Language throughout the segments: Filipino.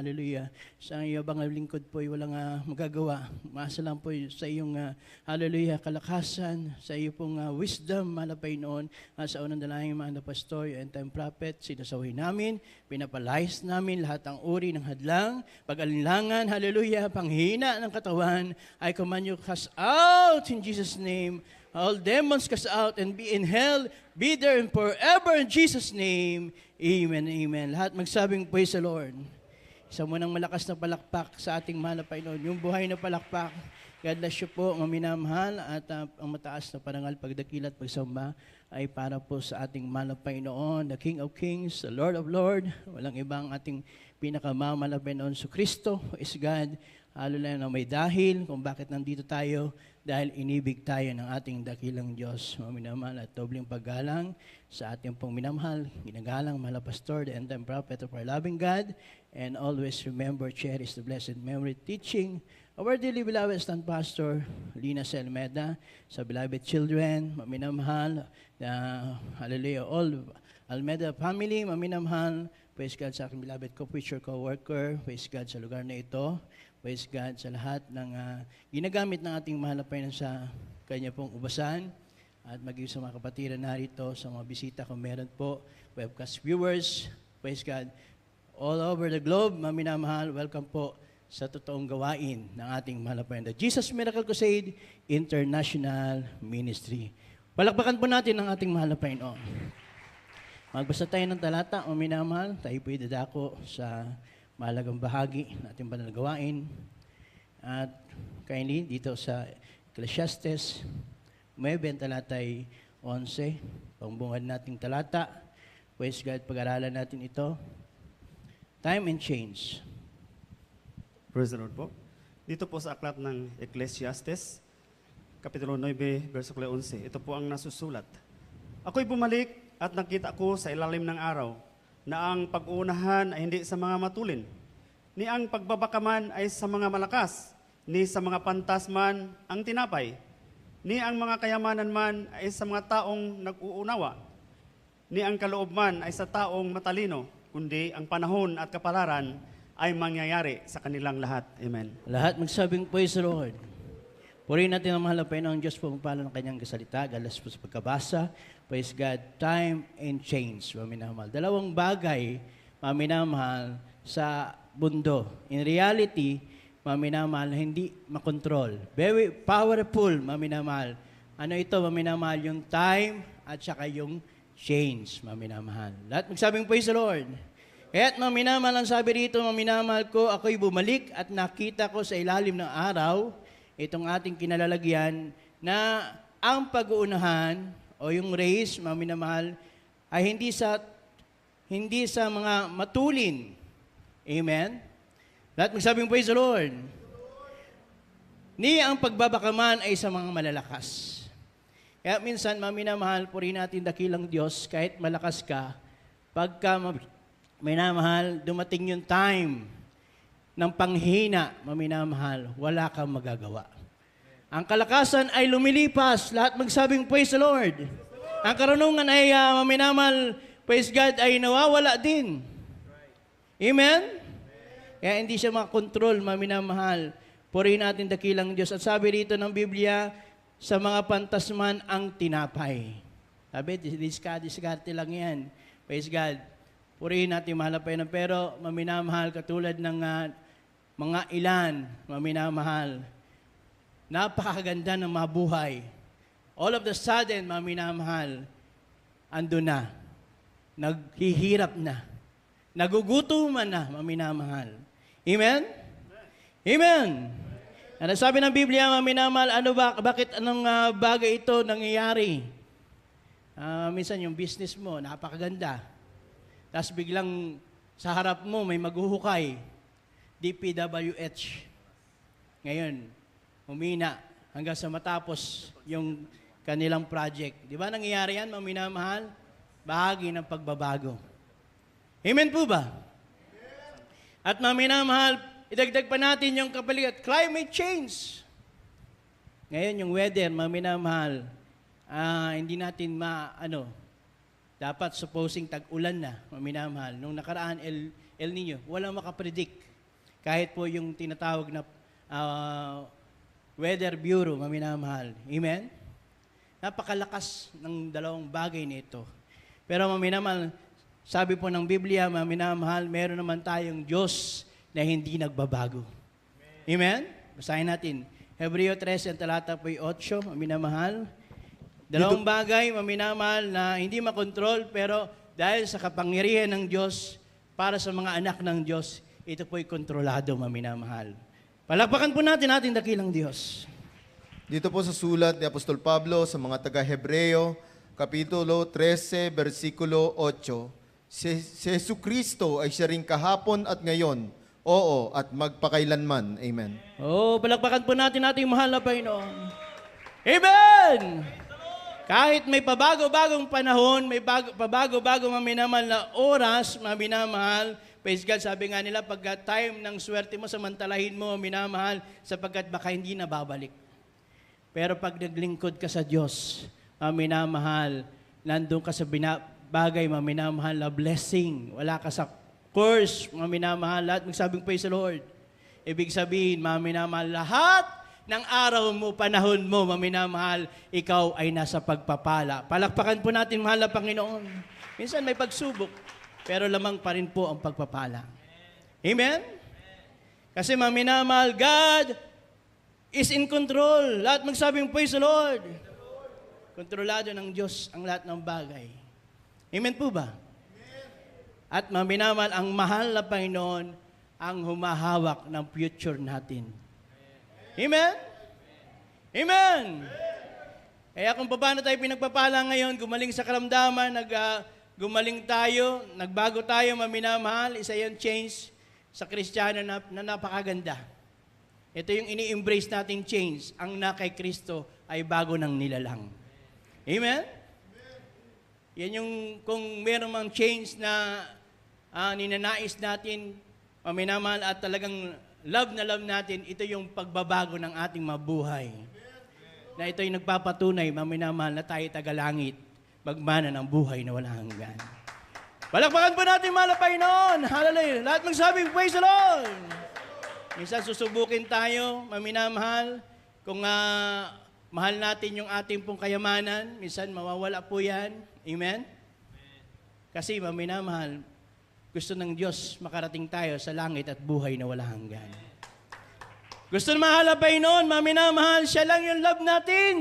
hallelujah. Sa iyo bang lingkod po ay walang magagawa. Maasa lang po sa iyong, hallelujah, kalakasan, sa iyo pong wisdom, mahal na Panginoon, sa unang dalangin, mahal na pastor, and time prophet, sinasaway namin, pinapalayas namin lahat ng uri ng hadlang, pag-alinlangan, hallelujah, panghina ng katawan, I command you cast out in Jesus' name. All demons cast out and be in hell, be there and forever in Jesus' name. Amen, amen. Lahat magsabing praise the Lord. Isa mo ng malakas na palakpak sa ating mahal na Panginoon. Yung buhay na palakpak. God bless you po, maminamahal, at ang mataas na parangal, pagdakil at pagsamba ay para po sa ating mahal na Panginoon, the King of Kings, the Lord of Lords. Walang ibang ating pinakamamahal na Panginoon, so Kristo is God. Hallelujah, na may dahil kung bakit nandito tayo, dahil inibig tayo ng ating dakilang Diyos. Maminamahal at dobling paggalang sa ating pong minamahal, ginagalang, mahal na pastor, the end-time prophet of our loving God, and always remember, cherish the blessed memory teaching of our dearly beloved stand pastor, Lina Selmeda, sa beloved children, maminamahal, hallelujah, all Almeda family, maminamahal, praise God sa aking beloved co-preacher, co-worker, praise God sa lugar na ito, praise God sa lahat ng ginagamit ng ating mahal na Panginoon sa kanya pong ubasan, at maging sa mga kapatiran narito, sa mga bisita kung meron po, webcast viewers, praise God, all over the globe, maminamahal, welcome po sa totoong gawain ng ating mahal na Panginoon, the Jesus Miracle Crusade International Ministry. Palakpakan po natin ang ating mahal na Panginoon. Magbasa tayo ng talata, maminamahal, tayo po'y dadako sa mahalagang bahagi ng ating banal na gawain. At kindly, dito sa Ecclesiastes, may talatay 11, pangbungad nating talata. Praise God, pag-aralan natin ito. Time and change. Praise the Lord po. Dito po sa aklat ng Ecclesiastes, Kapitulo 9, versikulo 11, ito po ang nasusulat. Ako'y bumalik at nakita ko sa ilalim ng araw na ang pag-uunahan ay hindi sa mga matulin, ni ang pagbabakaman ay sa mga malakas, ni sa mga pantas man ang tinapay, ni ang mga kayamanan man ay sa mga taong nag-uunawa, ni ang kaloob man ay sa taong matalino, kundi ang panahon at kapalaran ay mangyayari sa kanilang lahat. Amen. Lahat magsabing praise the Lord. Purihin natin ang mahal na Panginoon Diyos po pala ng kanyang kasalita, galas po sa pagkabasa. Praise God, time and change, maminamahal. Dalawang bagay, maminamahal, sa mundo. In reality, maminamahal, hindi makontrol. Very powerful, maminamahal. Ano ito, maminamahal? Yung time at saka yung change, maminamahal. Lahat magsabing praise the Lord. Kaya't maminamahal, ang sabi rito, maminamahal ko, ako'y bumalik at nakita ko sa ilalim ng araw, itong ating kinalalagyan, na ang pag-uunahan o yung race, maminamahal, ay hindi sa mga matulin. Amen? Lahat magsabing praise the Lord. Ni ang pagbabakaman ay sa mga malalakas. Kaya minsan, maminamahal, purihin natin dakilang Diyos, kahit malakas ka, pagka maminamahal, dumating yung time ng panghina, maminamahal, wala kang magagawa. Ang kalakasan ay lumilipas. Lahat magsabing praise the Lord. Ang karunungan ay maminamahal, praise God, ay nawawala din. Amen? Kaya hindi siya makakontrol, maminamahal. Purihin natin dakilang Diyos. At sabi rito ng Biblia, sa mga pantasman ang tinapay. Sabi, diskarte lang yan. Praise God. Purihin natin mahal na Panginoon. Pero maminamahal, katulad ng mga ilan, maminamahal, napakaganda ng mabuhay. All of the sudden, maminamahal, ando na. Naghihirap na. Nagugutuman na, maminamahal. Amen? Amen. Ano sabi ng Biblia, maminamahal, bakit anong bagay ito nangyayari? Minsan yung business mo, napakaganda. Tapos biglang sa harap mo, may maghuhukay. DPWH. Ngayon, humina hanggang sa matapos yung kanilang project. Di ba nangyayari yan, maminamahal? Bahagi ng pagbabago. Amen po ba? At maminamahal, idagdag pa natin yung kapaligiran, climate change. Ngayon, yung weather, maminamahal, hindi natin dapat supposing tag-ulan na, maminamahal. Nung nakaraan, El Nino, walang makapredict. kahit po yung tinatawag na Weather Bureau, maminamahal. Amen? Napakalakas ng dalawang bagay nito. Pero maminamahal, sabi po ng Biblia, maminamahal, meron naman tayong Diyos na hindi nagbabago. Amen? Basahin natin. Hebreo 3, ang talata po 8, maminamahal. Dalawang bagay, maminamahal, na hindi makontrol, pero dahil sa kapangyarihan ng Diyos, para sa mga anak ng Diyos, ito po'y kontrolado, maminamahal. Palakpakan po natin ating dakilang Diyos. Dito po sa sulat ni Apostol Pablo sa mga taga-Hebreo, Kapitulo 13, versikulo 8, si Jesucristo ay siya rin kahapon at ngayon, oo, at magpakailanman. Amen. Palakpakan po natin ating mahal na Panginoon. Amen! Kahit may pabago-bagong panahon, may pabago-bagong maminamahal na oras, maminamahal, praise God, sabi nga nila, pagka time ng swerte mo, samantalahin mo, minamahal, sapagkat baka hindi na babalik. Pero pag naglingkod ka sa Diyos, minamahal, nandun ka sa bagay, maminamahal na blessing. Wala ka sa curse, maminamahal, lahat magsabing praise the Lord. Ibig sabihin, maminamahal, lahat ng araw mo, panahon mo, maminamahal, ikaw ay nasa pagpapala. Palakpakan po natin, mahal na Panginoon. Minsan may pagsubok, pero lamang pa rin po ang pagpapala. Amen? Kasi maminamahal, God is in control. Lahat magsabing, praise the Lord. Kontrolado ng Diyos ang lahat ng bagay. Amen po ba? At maminamahal, ang mahal na Panginoon ang humahawak ng future natin. Amen? Amen! Kaya kung paano tayo pinagpapala ngayon, gumaling sa karamdaman, gumaling tayo, nagbago tayo, maminamahal, isa yung change sa Kristiyano na napakaganda. Ito yung ini-embrace nating change. Ang na kay Kristo ay bago ng nilalang. Amen? Yan yung, kung meron mang change na ninanais natin, maminamahal at talagang love na love natin, ito yung pagbabago ng ating mabuhay. Na ito yung nagpapatunay, maminamahal, na tayo tagalangit, magmana ng buhay na walang hanggan. Palakpakan po natin, mahal na Panginoon. Hallelujah. Lahat magsabing, praise the Lord. Minsan susubukin tayo, maminamahal, kung mahal natin yung ating pong kayamanan, minsan mawawala po yan. Amen? Kasi maminamahal, gusto ng Diyos makarating tayo sa langit at buhay na walang hanggan. Gusto na mahal na Panginoon, maminamahal, siya lang yung love natin.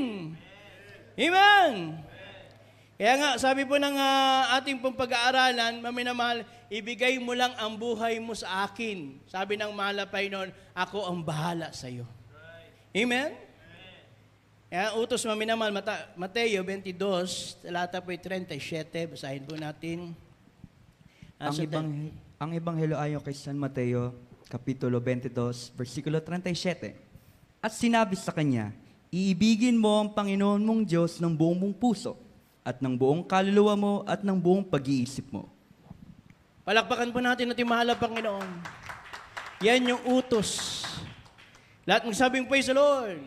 Amen? Kaya nga, sabi po ng ating pong pag-aaralan, maminamahal, ibigay mo lang ang buhay mo sa akin. Sabi ng mahal na Panginoon, ako ang bahala sa iyo. Amen? Kaya utos maminamahal, Mateo 22, talata po 37, basahin po natin. Ang Ebanghelyo ayon kay San Mateo, Kapitulo 22, versikulo 37. At sinabi sa kanya, iibigin mo ang Panginoon mong Diyos ng buong mong puso, at ng buong kaluluwa mo, at ng buong pag-iisip mo. Palakpakan po natin natin mahal na Panginoon. Yan yung utos. Lahat magsabing praise the Lord.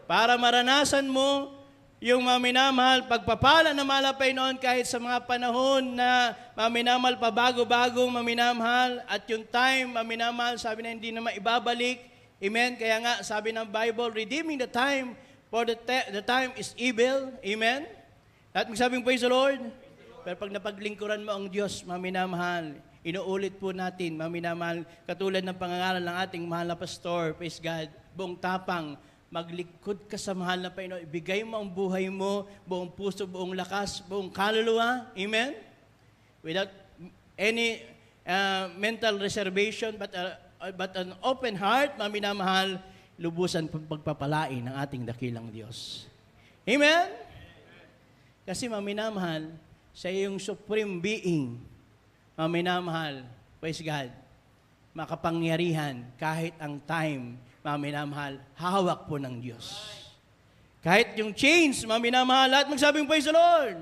Para maranasan mo yung maminamahal, pagpapala na mahal na Panginoon kahit sa mga panahon na maminamahal, pabago-bagong maminamahal, at yung time, maminamahal, sabi na hindi na maibabalik. Amen? Kaya nga, sabi ng Bible, redeeming the time, for the time is evil. Amen? At magsabing praise the Lord. Pero pag napaglingkuran mo ang Diyos, maminamahal, inuulit po natin, maminamahal, katulad ng pangangaral ng ating mahal na pastor, praise God, buong tapang, maglikod ka sa mahal na Panginoon, ibigay mo ang buhay mo, buong puso, buong lakas, buong kaluluwa. Amen? Without any mental reservation, but an open heart, maminamahal, lubusan pagpapalain ng ating dakilang Diyos. Amen? Kasi maminamahal, siya yung supreme being. Maminamahal, praise God, makapangyarihan kahit ang time, maminamahal, hawak po ng Diyos. Kahit yung chains, maminamahal, lahat magsabing praise the Lord.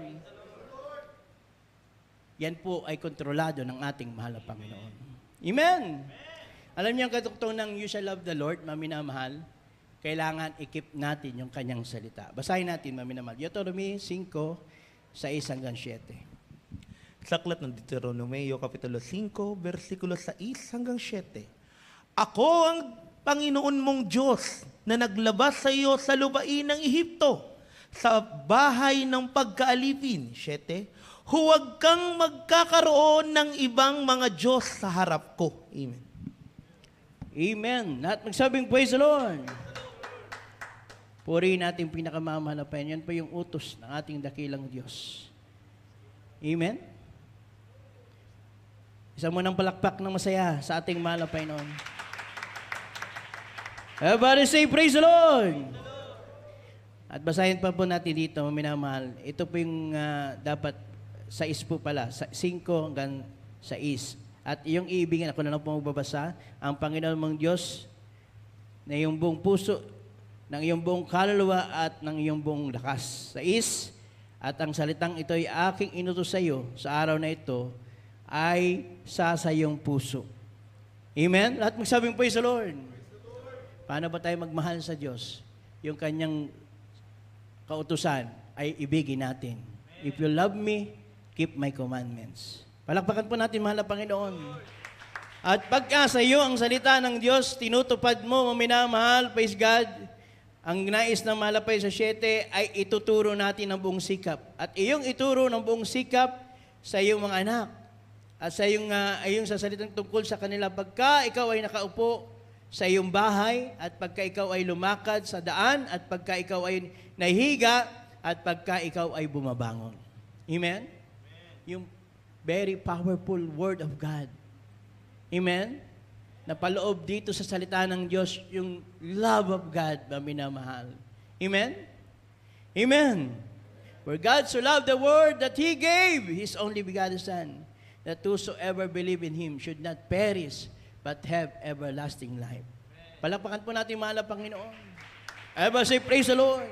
Yan po ay kontrolado ng ating mahal na Panginoon. Amen. Alam niyo ang katuktong ng you shall love the Lord, maminamahal, kailangan i-keep natin yung kanyang salita. Basahin natin, maminamahal. Deuteronomy 5, 6-7. Sa aklat ng Deuteronomeo, Kapitulo 5, versikulo 6-7. Ako ang Panginoon mong Diyos na naglabas sa iyo sa lupain ng Ehipto, sa bahay ng pagkaalipin. 7. Huwag kang magkakaroon ng ibang mga Diyos sa harap ko. Amen. Amen. At magsabing praise the Lord. Purihin natin pinakamamahal na Panginoon. Yan po yung utos ng ating dakilang Diyos. Amen. Isa mo ng palakpak ng masaya sa ating mahal na Panginoon. Everybody say praise the Lord. At basahin pa po natin dito, minamahal. Ito po yung dapat 6 po pala, 5 hanggang 6. At yung iibigin, ako na lang po magbabasa, ang Panginoon mong Diyos na iyong buong puso, ng iyong buong kaluluwa at ng iyong buong lakas. 6, at ang salitang ito ay aking inutos sa iyo sa araw na ito ay sa iyong puso. Amen? Lahat magsabing praise the Lord. Paano ba tayo magmahal sa Diyos? Yung kanyang kautusan ay ibigin natin. If you love me, keep my commandments. Palakpakan po natin, mahal na Panginoon. At pagka sa iyo ang salita ng Diyos, tinutupad mo, maminamahal, praise God, ang nais ng malapay sa 7 ay ituturo natin ng buong sikap. At iyong ituro ng buong sikap sa iyong mga anak. At sa iyong, ayong sa salitang tungkol sa kanila, pagka ikaw ay nakaupo sa iyong bahay, at pagka ikaw ay lumakad sa daan, at pagka ikaw ay nahihiga, at pagka ikaw ay bumabangon. Amen? Yung very powerful word of God. Amen? Napaloob dito sa salita ng Diyos yung love of God na minamahal. Amen? Amen. For God so loved the world that He gave His only begotten Son, that whosoever believe in Him should not perish, but have everlasting life. Palakpakan po natin, mahal na Panginoon. Ever say, praise the Lord.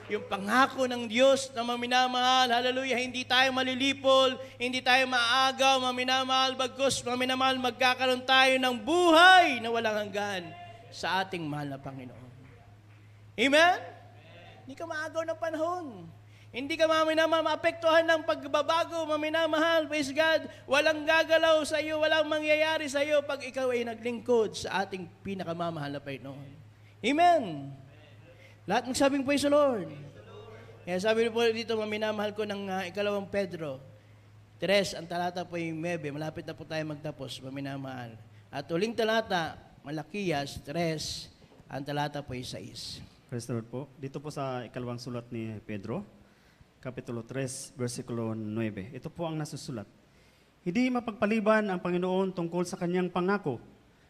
Yung pangako ng Diyos na maminamahal, hallelujah, hindi tayo malilipol, hindi tayo maagaw, maminamahal, bagkus, maminamahal, magkakaroon tayo ng buhay na walang hanggan sa ating mahal na Panginoon. Amen? Hindi ka maagaw ng panahon. Hindi ka maapektuhan ng pagbabago, maminamahal, praise God. Walang gagalaw sa iyo, walang mangyayari sa iyo pag ikaw ay naglingkod sa ating pinakamamahal na Panginoon. Amen. Lahat magsabing praise the Lord. Kaya sabi po dito, maminamahal ko ng 2 Pedro 3, ang talata po yung 9. Malapit na po tayo magtapos, maminamahal. At uling talata, Malakias 3, ang talata po yung 6. Praise the Lord po. Dito po sa ikalawang sulat ni Pedro, Kapitulo 3, versikulo 9. Ito po ang nasusulat. Hindi mapagpaliban ang Panginoon tungkol sa kanyang pangako,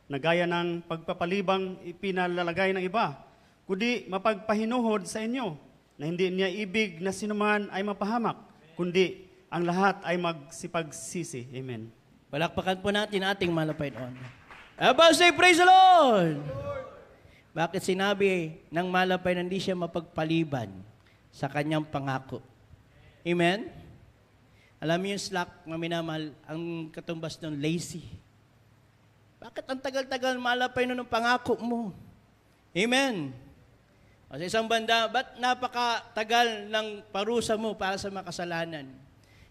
na gaya ng pagpapalibang ipinalalagay ng iba, kundi mapagpahinuhod sa inyo, na hindi niya ibig na sinuman ay mapahamak, kundi ang lahat ay magsipagsisi. Amen. Palakpakan po natin ating mahal na Panginoon. Everybody say, praise the Lord! Bakit sinabi ng mahal na Panginoon hindi siya mapagpaliban sa kanyang pangako? Amen? Alam niyo yung slack, maminamahal, ang katumbas ng lazy. Bakit ang tagal-tagal mahal na Panginoon ng pangako mo? Amen? O sa isang banda, ba't napakatagal ng parusa mo para sa makasalanan?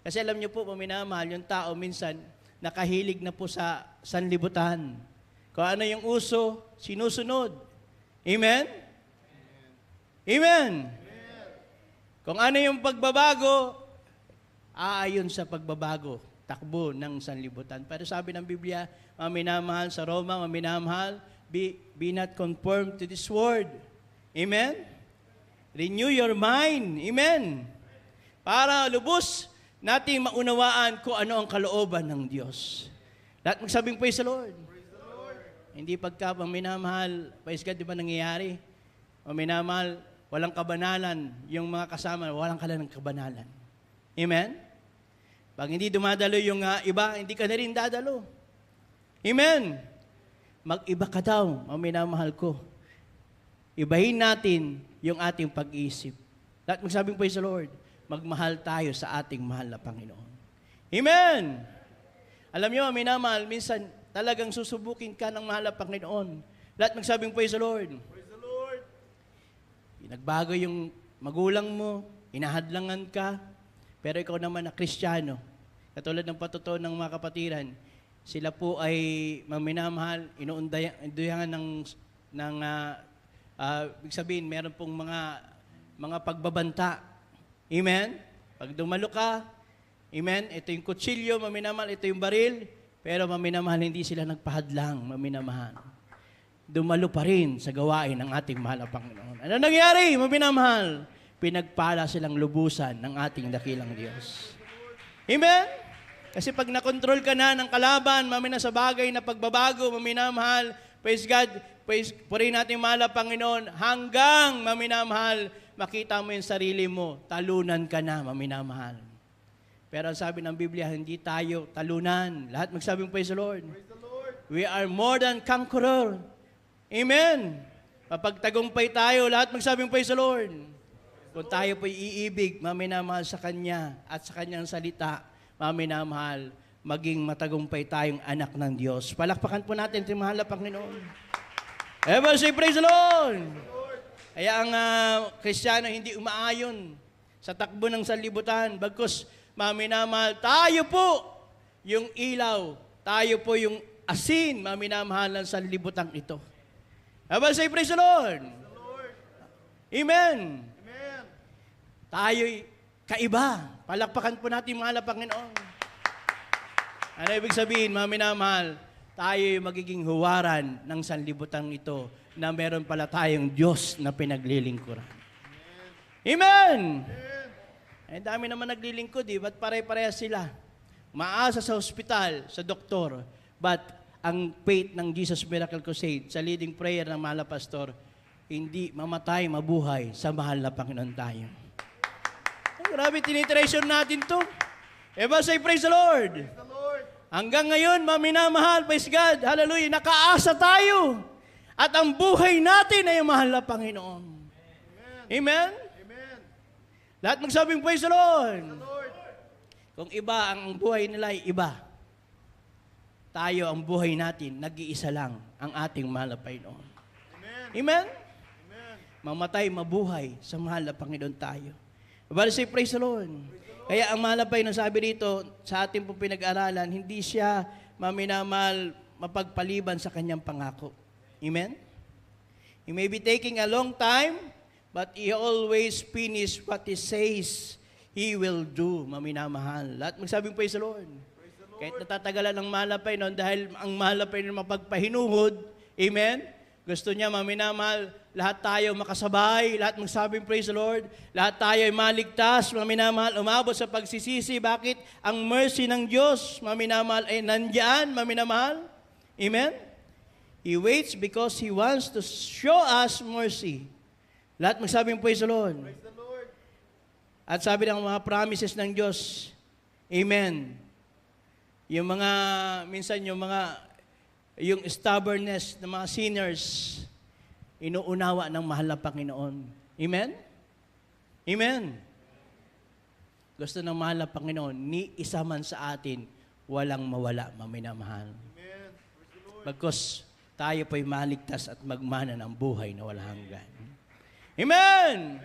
Kasi alam niyo po, maminamahal, yung tao minsan nakahilig na po sa sanlibutan. Kung ano yung uso, sinusunod. Amen? Amen? Kung ano yung pagbabago, aayon sa pagbabago, takbo ng sanlibutan. Pero sabi ng Biblia, maminamahal sa Roma, maminamahal, be not conformed to this world. Amen? Renew your mind. Amen? Para lubos natin maunawaan kung ano ang kalooban ng Diyos. Lahat magsabing praise the Lord. Hindi pagka minamahal, praise God, di ba nangyayari? Minamahal, walang kabanalan. Yung mga kasama, walang kala ng kabanalan. Amen? Pag hindi dumadalo yung iba, hindi ka na rin dadalo. Amen? Mag-iba ka daw, minamahal ko. Ibahin natin yung ating pag-iisip. Lahat magsabing praise the Lord. Magmahal tayo sa ating mahal na Panginoon. Amen! Alam niyo, minamahal, minsan talagang susubukin ka ng mahal na Panginoon. Lahat magsabing praise the Lord. Praise the Lord. Nagbago yung magulang mo, inahadlangan ka, pero ikaw naman na Kristiyano, katulad ng patutuo ng mga kapatiran, Sila po ay maminamahal, inuundayan ng ibig sabihin, meron pong mga pagbabanta. Amen? Pag dumalo ka, amen, ito yung kutsilyo, maminamahal, ito yung baril, pero maminamahal, hindi sila nagpahadlang, maminamahal. Dumalo pa rin sa gawain ng ating mahal na Panginoon. Ano nangyari, maminamahal? Pinagpala silang lubusan ng ating dakilang Diyos. Amen? Kasi pag nakontrol ka na ng kalaban, mamina sa bagay na pagbabago, maminamahal, praise God, purihin natin mahal na Panginoon, hanggang maminamahal, makita mo yung sarili mo, talunan ka na, maminamahal. Pero ang sabi ng Biblia, hindi tayo talunan. Lahat magsabing praise the Lord. We are more than conqueror. Amen. Papagtagumpay tayo, lahat magsabing praise the Lord. Kung tayo po'y iibig, maminamahal sa Kanya at sa Kanyang salita, maminamahal, maging matagumpay tayong anak ng Diyos. Palakpakan po natin si mahal na Panginoon. Ever say praise the Lord. Kaya ang Kristiyano hindi umaayon sa takbo ng sanlibutan, bagkus maminamahal, tayo po yung ilaw, tayo po yung asin, maminamahal ng sanlibutan ito. Ever say praise the Lord. Amen. Tayo'y kaiba. Palakpakan po natin mahal na Panginoon. Ano ibig sabihin, maminamahal, tayo'y magiging huwaran ng sanlibutan ito na meron pala tayong Diyos na pinaglilingkuran. Amen! Ang dami naman naglilingkod, ba't pare-pareha sila? Maasa sa ospital, sa doktor, but ang faith ng Jesus Miracle Crusade, sa leading prayer ng mahal na pastor, hindi mamatay, mabuhay sa mahal na Panginoon tayo. Grabe, tinitration natin to. Eba, say praise the Lord. Hanggang ngayon, maminamahal, praise God, hallelujah, nakaasa tayo. At ang buhay natin ay mahal na Panginoon. Amen? Amen. Lahat magsabing praise the Lord. Kung iba, ang buhay nila ay iba. Tayo, ang buhay natin, nag-iisa lang, ang ating mahal na Panginoon. Amen? Amen? Mamatay, mabuhay sa mahal na Panginoon tayo. But say, praise the Lord. Kaya ang mahal na Panginoon, sabi dito, sa ating pong pinag-aralan, hindi siya maminamahal, mapagpaliban sa kanyang pangako. Amen? He may be taking a long time, but He always finish what He says He will do, maminamahal. Lahat magsabing praise the Lord. Kahit natatagalan ng mahal na Panginoon, dahil ang mahal na Panginoon mapagpahinuhod, amen? Gusto niya, maminamahal, lahat tayo makasabay, lahat magsabing praise the Lord, lahat tayo ay maligtas, maminamahal, umabot sa pagsisisi. Bakit? Ang mercy ng Diyos, maminamahal, ay nandyan, maminamahal. Amen? He waits because He wants to show us mercy. Lahat magsabing praise the Lord. Praise the Lord. At sabi ng mga promises ng Diyos, amen. Yung mga, minsan yung stubbornness ng mga sinners, inuunawa ng mahal na Panginoon. Amen? Amen. Gusto ng mahal na Panginoon, ni isa man sa atin, walang mawala, maminamahal. Amen. Bagkus tayo po'y maligtas at magmana ng buhay na walang hanggan. Amen!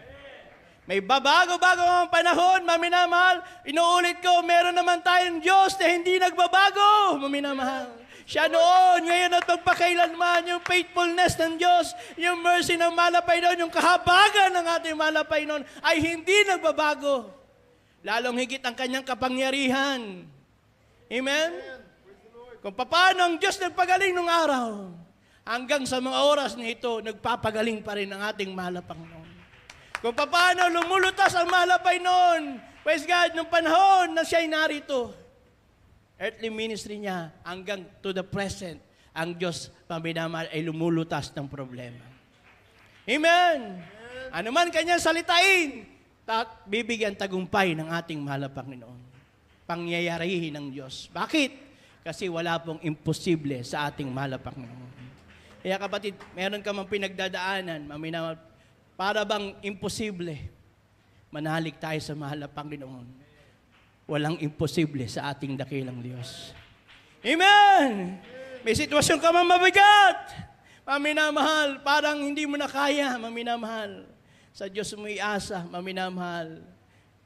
May babago-bago ang panahon, maminamahal. Inuulit ko, meron naman tayong Diyos na hindi nagbabago, maminamahal. Siya noon, ngayon at magpakailanman, yung faithfulness ng Diyos, yung mercy ng mahal na Panginoon, yung kahabagan ng ating mahal na Panginoon ay hindi nagbabago. Lalong higit ang kanyang kapangyarihan. Amen? Kung paano ang Diyos nagpagaling nung araw, hanggang sa mga oras na ito, nagpapagaling pa rin ang ating mahal na Panginoon. Kung paano lumulutas ang mahal na Panginoon, praise God, nung panahon na siya'y narito, earthly ministry niya hanggang to the present, ang Diyos paminamahal ay lumulutas ng problema. Amen! Ano man kanyang salitain, bibigyan tagumpay ng ating mahal na Panginoon. Pangyayarihin ng Diyos. Bakit? Kasi wala pong imposible sa ating mahal na Panginoon. Kaya kapatid, meron ka mang pinagdadaanan, maminamahal, para bang imposible, manalig tayo sa mahal na Panginoon. Walang imposible sa ating dakilang Diyos. Amen! May sitwasyon ka man mabigat, maminamahal, parang hindi mo na kaya, maminamahal. Sa Diyos mo iasa, maminamahal.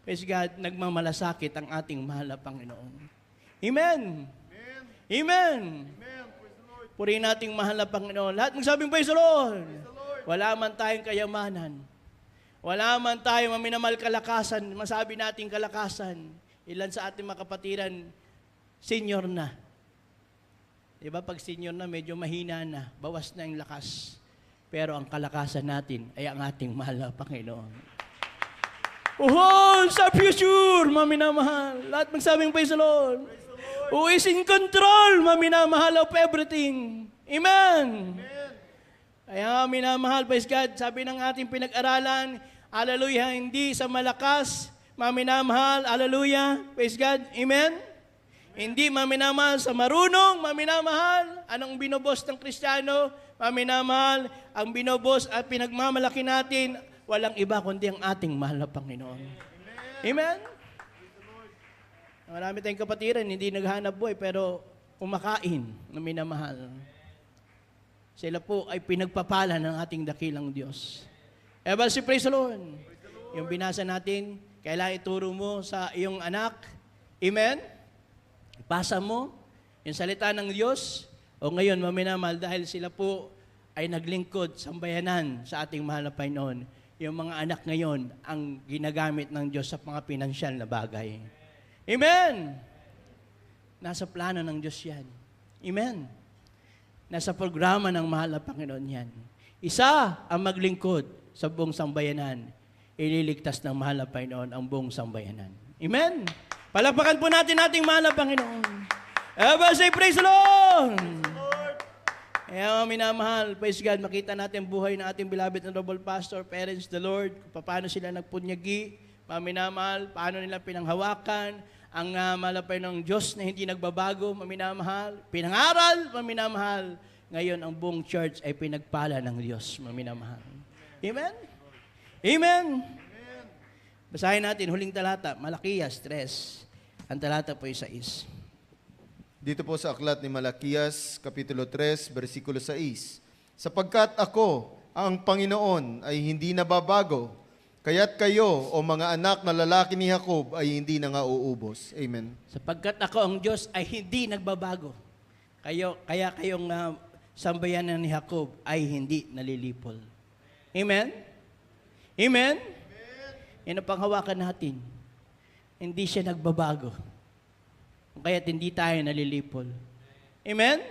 Praise God, nagmamalasakit ang ating mahal na Panginoon. Amen! Amen. Purihin nating mahal na Panginoon. Lahat magsabing praise the Lord. Wala man tayong kayamanan. Wala man tayong maminamal kalakasan. Masabi nating kalakasan. Ilan sa ating mga kapatiran, senior na. Diba pag senior na, medyo mahina na. Bawas na yung lakas. Pero ang kalakasan natin ay ang ating mahal na Panginoon. Oh, sa future, maminamahal. Lahat magsabing praise the Lord. Who is in control, maminamahal of everything. Amen. Kaya minamahal, praise God, sabi ng ating pinag-aralan, hallelujah, hindi sa malakas, maminamahal, hallelujah, praise God, amen. Hindi maminamahal sa marunong, maminamahal. Anong binobos ng Kristiyano? Maminamahal. Ang binobos at pinagmamalaki natin, walang iba kundi ang ating mahal na Panginoon. Amen? Marami tayong kapatiran, hindi naghanap buhay, pero kumakain na minamahal. Sila po ay pinagpapala ng ating dakilang Diyos. Ever si praise the Lord. Yung binasa natin, kailangan ituro mo sa iyong anak. Amen? Ipasa mo yung salita ng Diyos. O ngayon, maminamahal, dahil sila po ay naglingkod, sambayanan sa ating mahal na Panginoon. Yung mga anak ngayon ang ginagamit ng Diyos sa mga pinansyal na bagay. Amen! Nasa plano ng Diyos yan. Amen! Nasa programa ng mahal na Panginoon yan. Isa ang maglingkod sa buong sambayanan. Ililigtas ng mahal na Panginoon ang buong sambayanan. Amen! Palakpakan po natin ating mahal na Panginoon. Ever say praise the Lord! Kaya minamahal, praise God, makita natin buhay ng ating beloved honorable pastor, parents, the Lord, kung paano sila nagpunyagi, maminamahal, paano nila pinanghawakan, ang malapay ng Diyos na hindi nagbabago, maminamahal, pinangaral, maminamahal. Ngayon, ang buong church ay pinagpala ng Diyos, maminamahal. Amen? Amen? Basahin natin, huling talata, Malakias 3. Ang talata po ay 6. Dito po sa aklat ni Malakias, Kapitulo 3, versikulo 6. Sapagkat ako, ang Panginoon, ay hindi nababago, kaya't kayo, o mga anak na lalaki ni Jacob, ay hindi na nga uubos. Amen. Sapagkat ako ang Diyos ay hindi nagbabago. Kaya kayong sambayanan ni Jacob ay hindi nalilipol. Amen? Amen? Yan ang panghawakan natin. Hindi siya nagbabago. Kaya't hindi tayo nalilipol. Amen?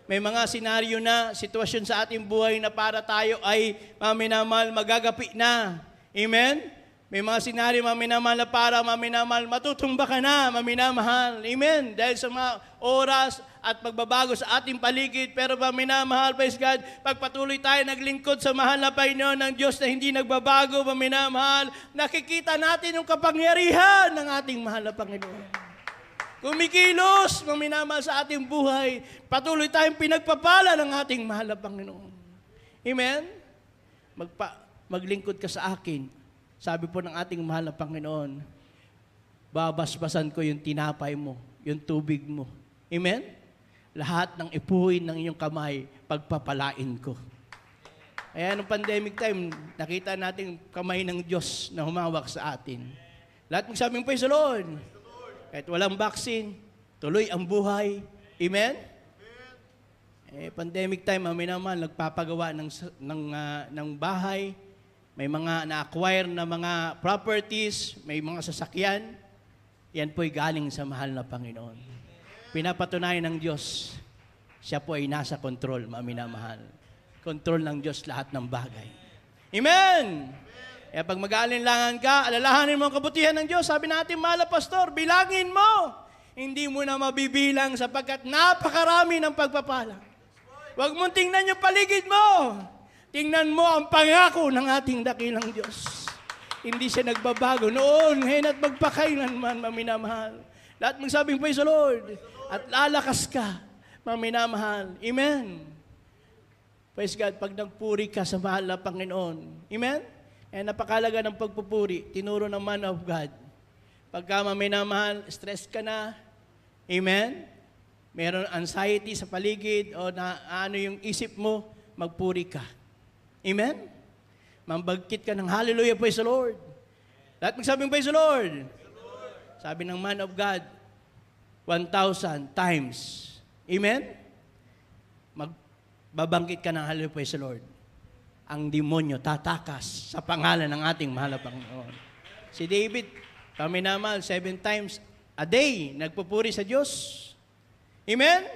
May mga senaryo na, sitwasyon sa ating buhay na para tayo ay maminamal, magagapi na. Amen? May mga senaryo maminamal na para maminamal, matutumba ka na, maminamahal. Amen? Dahil sa mga oras at pagbabago sa ating paligid, pero maminamahal, praise God, pagpatuloy tayo naglingkod sa mahal na Panginoon ng Diyos na hindi nagbabago, maminamahal, nakikita natin yung kapangyarihan ng ating mahal na Panginoon. Kumikilos, maminamahal sa ating buhay, patuloy tayong pinagpapala ng ating mahal na Panginoon. Amen? Maglingkod ka sa akin. Sabi po ng ating mahal na Panginoon, babasbasan ko yung tinapay mo, yung tubig mo. Amen? Lahat ng ipuhin ng iyong kamay, pagpapalain ko. Kaya nung pandemic time, nakita natin kamay ng Diyos na humawak sa atin. Lahat magsabing praise the Lord. Kahit walang vaccine, tuloy ang buhay. Amen? Pandemic time, naman nagpapagawa ng bahay. May mga na-acquire na mga properties, may mga sasakyan. Yan po'y galing sa mahal na Panginoon. Pinapatunayan ng Diyos, siya po ay nasa control, maminamahal. Control ng Diyos lahat ng bagay. Amen! Kaya pag mag-aalinlangan ka, alalahanin mo ang kabutihan ng Diyos. Sabi natin, mahal na pastor, bilangin mo. Hindi mo na mabibilang sapagkat napakarami ng pagpapala. Huwag mong tingnan yung paligid mo. Tingnan mo ang pangako ng ating dakilang Diyos. Hindi siya nagbabago noon, ngayon at magpakailanman, maminamahal. Lahat magsabing praise the Lord. At lalakas ka, maminamahal. Amen. Praise God, pag nagpuri ka sa mahal na Panginoon. Amen? Napakalaga ng pagpupuri, tinuro ng man of God. Pagka maminamahal, stress ka na. Amen? Meron anxiety sa paligid o na ano yung isip mo, magpuri ka. Amen? Mambagkit ka ng hallelujah, praise the Lord. Lahat magsabing praise the Lord. Sabi ng man of God, 1,000 times Amen? Magbabangkit ka ng hallelujah, praise the Lord. Ang demonyo tatakas sa pangalan ng ating mahal na Panginoon. Si David, paminamal 7 times a day, nagpupuri sa Diyos. Amen?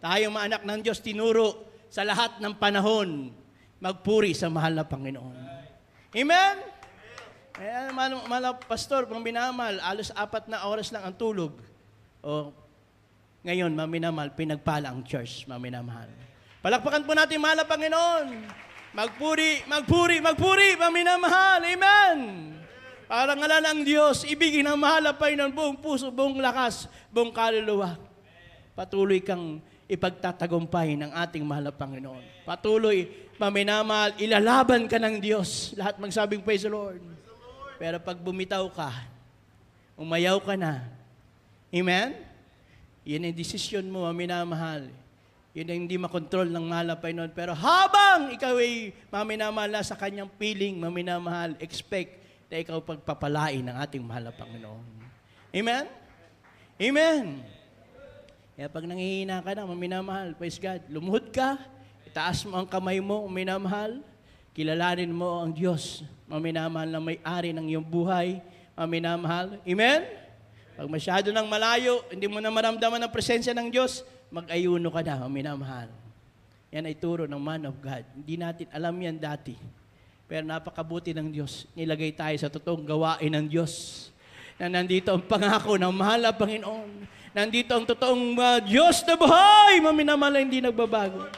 Tayong mga anak ng Diyos, tinuro sa lahat ng panahon, magpuri sa mahal na Panginoon. Amen? Kaya, mahal pastor, pang binamal, alos 4 na oras lang ang tulog. O, ngayon, maminamal, pinagpala ang church, maminamahal. Palakpakan po natin, mahal na Panginoon. Magpuri, magpuri, magpuri, maminamahal. Amen. Para ngalan ng Diyos, ibigin ang mahal na Panginoon, buong puso, buong lakas, buong kaluluwa. Patuloy kang ipagtatagumpay ng ating mahal na Panginoon. Patuloy, maminamahal, ilalaban ka ng Diyos. Lahat magsabing, praise the Lord. Pero pag bumitaw ka, umayaw ka na. Amen? Yan ang desisyon mo, maminamahal. Yun ang hindi makontrol ng mahal na Panginoon. Pero habang ikaw ay maminamahal na sa kanyang piling, maminamahal, expect na ikaw pagpapalain ng ating mahal na Panginoon. Amen? Amen. Kaya pag nanghihina ka na, maminamahal, praise God, lumuhod ka, itaas mo ang kamay mo, maminamahal, kilalanin mo ang Diyos, maminamahal na may-ari ng iyong buhay, maminamahal. Amen? Pag masyado nang malayo, hindi mo na maramdaman ang presensya ng Diyos, mag-ayuno ka na, minamahal. Yan ay turo ng man of God. Hindi natin alam yan dati. Pero napakabuti ng Diyos. Nilagay tayo sa totoong gawain ng Diyos. Na nandito ang pangako ng mahal na Panginoon. Nandito ang totoong Diyos na buhay. Maminamahal na hindi nagbabago.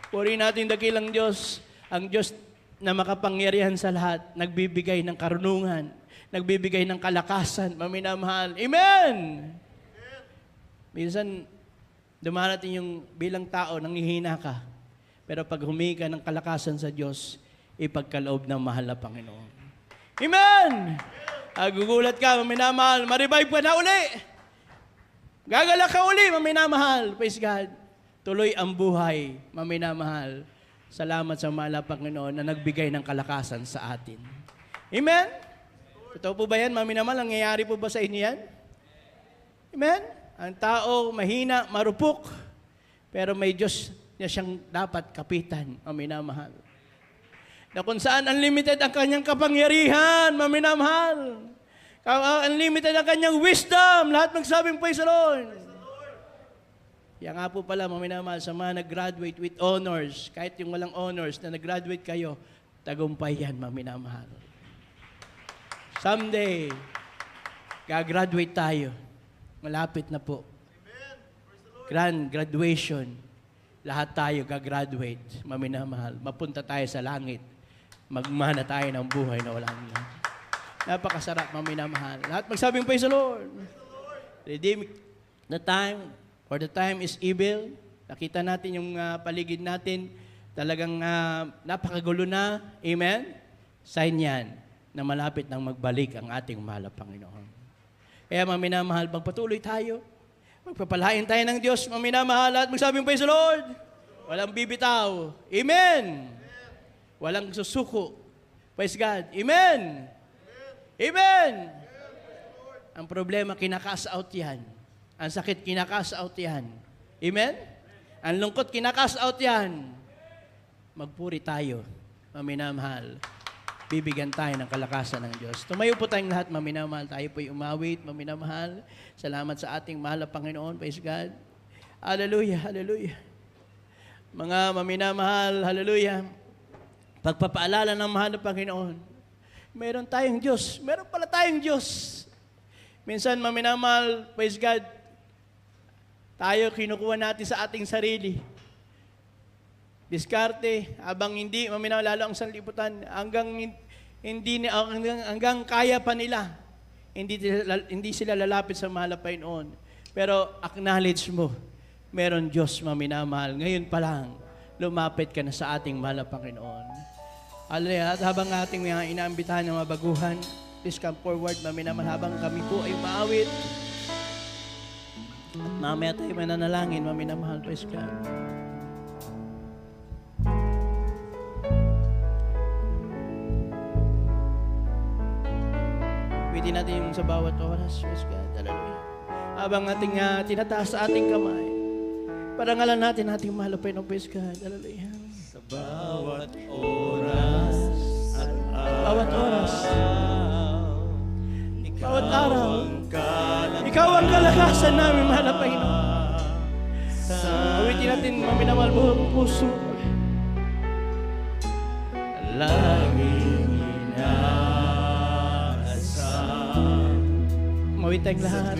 Puri natin dakilang Diyos. Ang Diyos na makapangyarihan sa lahat. Nagbibigay ng karunungan. Nagbibigay ng kalakasan. Maminamahal. Amen! Minsan, dumarating yung bilang tao, nanghihina ka. Pero pag humingi ka ng kalakasan sa Diyos, ipagkaloob ng mahal na Panginoon. Amen! Gugulat ka, maminamahal, ma-revive ka na uli. Gagala ka uli, maminamahal. Praise God. Tuloy ang buhay, maminamahal. Salamat sa mahal na Panginoon na nagbigay ng kalakasan sa atin. Amen? Totoo po ba yan, maminamahal? Nangyayari po ba sa inyo yan? Amen? Ang tao mahina, marupok, pero may Diyos na siyang dapat kapitan, maminamahal. Na kung saan unlimited ang kanyang kapangyarihan, maminamahal. Unlimited ang kanyang wisdom, lahat magsabing praise the Lord. Yan nga po pala, maminamahal, sa mga nag-graduate with honors, kahit yung walang honors na nag-graduate kayo, tagumpay yan, maminamahal. Someday, gagraduate tayo. Malapit na po. Grand graduation. Lahat tayo gagraduate. Maminamahal. Mapunta tayo sa langit. Magmana tayo ng buhay na walang hanggan. Napakasarap, maminamahal. Lahat magsabing praise the Lord. Redeem the time, for the time is evil. Nakita natin yung paligid natin. Talagang napakagulo na. Amen? Sign yan na malapit nang magbalik ang ating mahal na Panginoon. Kaya maminamahal, magpatuloy tayo. Magpapalain tayo ng Diyos, maminamahal, at magsabing praise the Lord. Walang bibitaw. Amen. Walang susuko. Praise God. Amen. Amen. Ang problema, kinakas out yan. Ang sakit, kinakas out yan. Amen. Ang lungkot, kinakas out yan. Magpuri tayo, maminamahal. Bibigyan tayo ng kalakasan ng Diyos. Tumayo po tayong lahat, maminamahal. Tayo po'y umawit, maminamahal. Salamat sa ating mahal na Panginoon. Praise God. Hallelujah, hallelujah. Mga maminamahal, hallelujah. Pagpapaalala ng mahal na Panginoon. Meron tayong Diyos. Meron pala tayong Diyos. Minsan, maminamahal, praise God, tayo kinukuha natin sa ating sarili. Diskarte, habang hindi, maminamahal, lalo ang sanlibutan, hanggang kaya pa nila. Hindi sila lalapit sa mahal na Panginoon. Pero acknowledge mo, meron Diyos, maminamahal. Ngayon pa lang, lumapit ka na sa ating mahal na Panginoon. At habang ating mga inaambitahan ng mga baguhan, please come forward, maminamahal, habang kami po ay maawit. At mamaya tayo mananalangin, maminamahal, praise God. Pwede natin yung sa bawat oras, praise God, hallelujah. Habang ating tinataas sa ating kamay, Parangalan natin ating mahal na Panginoong praise God. Hallelujah. Sa bawat oras at Bawat oras. Bawat araw. kalat Ikaw ang kalakasan namin, mahal na Panginoon. Awitin natin, maminawal buong puso. laging inaasam. Mawit tayong lahat.